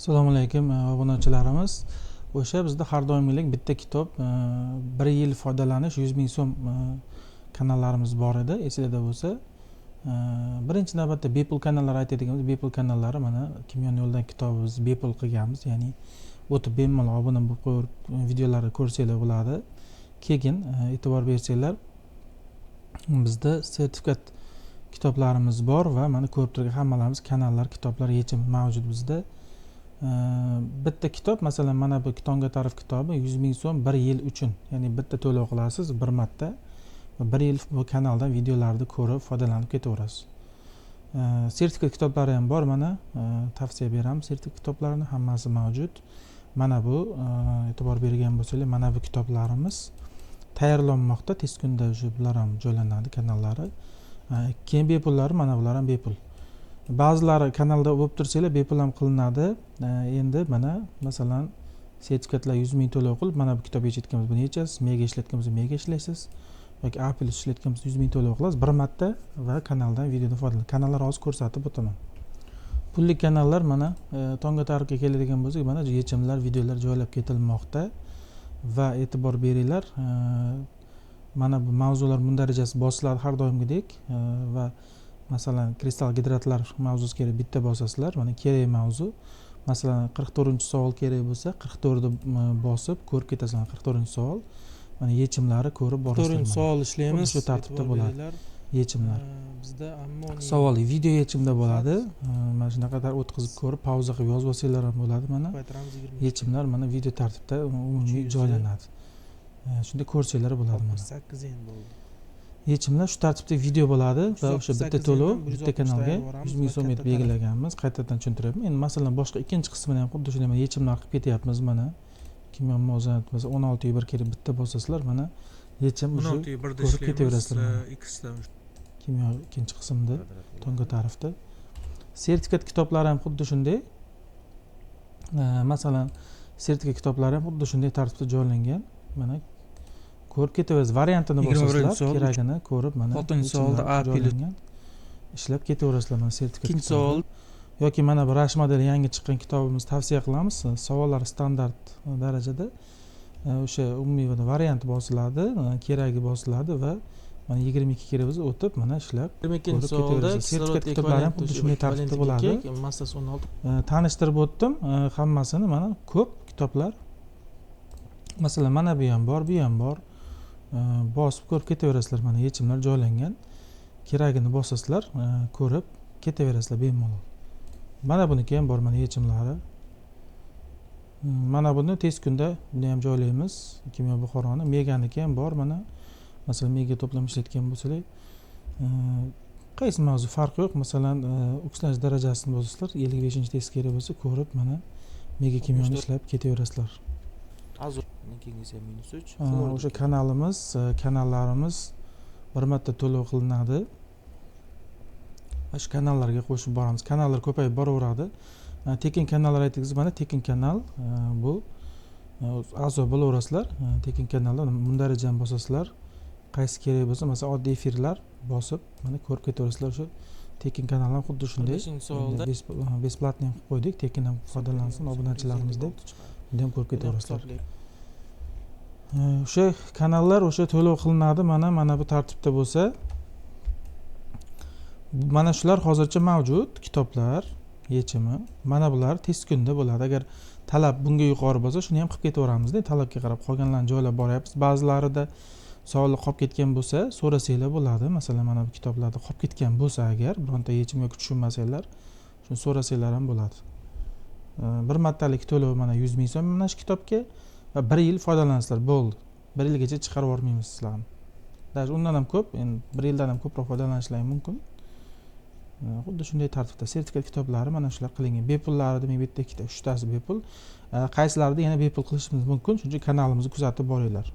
Assalomu alaykum obunachilarimiz. O'sha bizda har doimgidek bitta kitob 1 yil foydalanish 100 ming so'm kanallarimiz bor edi. Esingizda bo'lsa, birinchi navbatda bepul kanallar aytadiganimiz bepul kanallari mana Kimyon yo'ldan kitobimiz bepul qilganmiz. Ya'ni o'tib bemalol obuna bo'lib qo'yib videolarni ko'rsanglar bo'ladi. Keyin e'tibor bersanglar, bizda sertifikat kitoblarimiz bor va mana ko'rib turgan hammalarimiz kanallar, kitoblar yechimi mavjud bizda. Bitta kitob, masalan mana bu Tonga tarif kitobi 100 ming so'm 1 yil uchun, ya'ni bitta to'lov qilasiz bir marta va 1 yil bu kanaldan videolarni ko'rib foydalanib ketaverasiz. Sertifikat kitoblari ham bor, mana tavsiya beramiz. Sertifikat kitoblarini hammasi mavjud. Mana bu e'tibor bergan bo'lsangiz, mana bu kitoblarimiz tayyorlanmoqda. Tez kunda bular ham joylanadi kanallari. Keyin bepullari mana bular ham bepul. Ba'zilari kanalda bo'lib tursanglar bepul ham qilinadi. Endi mana masalan sertifikatlar 100 ming to'lov qilib mana bu kitob yechayotganmiz, buni yechasiz, mega ishlatganmiz, mega ishlaysiz yoki Apple ishlatganmiz 100 ming to'lov qilasiz bir marta va kanaldan videodan foydalanasiz. Kanallar hozir ko'rsatib o'taman. Pulli kanallar mana Tonga tarifga keladigan bo'lsak, mana yechimlar, videolar joylab ketilmoqda va e'tibor beringlar, mana bu mavzular mundarajasi bosiladi har doimgidek va masalan kristal gidratlar mavzusiga bitta bosasizlar, mana kerak mavzu. Masalan 44-savol kerak bo'lsa 44 ni bosib ko'rib ketasizlar. 44-savol mana yechimlari ko'rib borasizlar. 44-savol ishlaymiz, shu tartibda bo'ladi. Yechimlar bizda ammo savol video yechimda bo'ladi. Mana shunaqa o'tkazib ko'rib pauza qilib yozib olsanglar ham bo'ladi. Mana yechimlar mana video tartibda umumiy joylanadi. Shunda ko'rsanglar bo'ladi. Mana 8 yen bo'ldi. Yechimlar shu tartibda video bo'ladi va o'sha bitta to'lov bitta kanalga 100 ming so'm etib belgilaganmiz. Qaytadan tushuntiraman. Endi masalan boshqa ikkinchi qismini ham xuddi shunday yechimlar qilib ketyapmiz. Mana Kimyon muvozanat bo'lsa 16 1 kelib bitta bosasizlar, mana yechim o'sha ko'rib ketaverasizlar. Ikkisida Kimyon ikkinchi qismda Tonga tarifda. Sertifikat kitoblari ham xuddi shunday. Masalan sertifikat kitoblari ham xuddi shunday tartibda joylangan. Mana ko'rib ketaverasiz. Variantini bosasizlar, keragini ko'rib mana 6-savolda joylangan. Ishlab ketaverasizlar mana sertifikat. 2-savol yoki mana bu Rush modeli yangi chiqqan kitobimiz tavsiya qilamiz. Savollar standart darajada o'sha umumiy variant bosiladi, keragi bosiladi va mana 22 kerak bo'lsa o'tib mana ishlab 22-savolda sertifikat kitoblari ham xuddi shunday tartibda bo'ladi. Massasi 16. Tanishtirib o'tdim hammasini. Mana ko'p kitoblar. Masalan mana bu ham bor, bu ham bor. Bosib ko'rib ketaverasizlar, mana yechimlar joylangan. Keragini bosasizlar, ko'rib ketaverasizlar bemalol. Mana buniki ham bor, mana yechimlari. Mana buni tez kunda buni ham joylaymiz. Kimyo Buxoroni meganiki ham bor, mana. Masalan mega to'plam ishlatgan bo'lsangiz, qaysi mavzu farqi yo'q. Masalan oksidlanish darajasini bosasizlar, 55-test kerak bo'lsa ko'rib mana mega kimyoni ishlab ketaverasizlar. O'sha kanallarimiz bir marta to'lov qilinadi. Shu kanallarga qo'shib boramiz. Kanallar ko'payib boraveradi. Tekin kanallar aytdingiz, mana tekin kanal bu a'zo bo'laverasizlar. Tekin kanalda mundarajani bosasizlar. Qaysi kerak bo'lsa, masalan oddiy efirlar bosib mana ko'rib ketaverasizlar. O'sha tekin kanal ham xuddi shunday. Besplatniy qilib qo'ydik. Tekin ham foydalansin obunachilarimiz deb. Buni ham ko'rib ketaverasizlar. O'sha kanallar o'sha to'lov qilinadi. Mana bu tartibda bo'lsa, mana shular hozircha mavjud kitoblar yechimi. Mana bular tez kunda bo'ladi. Agar talab bunga yuqori bo'lsa, shuni ham qilib ketaveramiz-da. Talabga qarab qolganlarni joylab boryapmiz. Ba'zilarida savollar qolib ketgan bo'lsa, so'rasanglar bo'ladi. Masalan, mana bu kitoblarda qolib ketgan bo'lsa, agar bironta yechim yoki tushunmasanglar, shuni so'rasanglar ham bo'ladi. Bir martalik to'lov mana 100 ming so'm mana shu kitobga va 1 yil foydalansizlar, bo'ldi. 1 yilgacha chiqarib yormaymiz sizlarni. Даже undan ham ko'p, endi 1 yildan ham ko'proq foydalanishlari mumkin. Xuddi shunday tartibda sertifikat kitoblari mana shular qilingan. Bepullari demak bitta ikkita, 3tasi bepul. Qaysilarida yana bepul qilishimiz mumkin. Chunki kanalimizni kuzatib boringlar.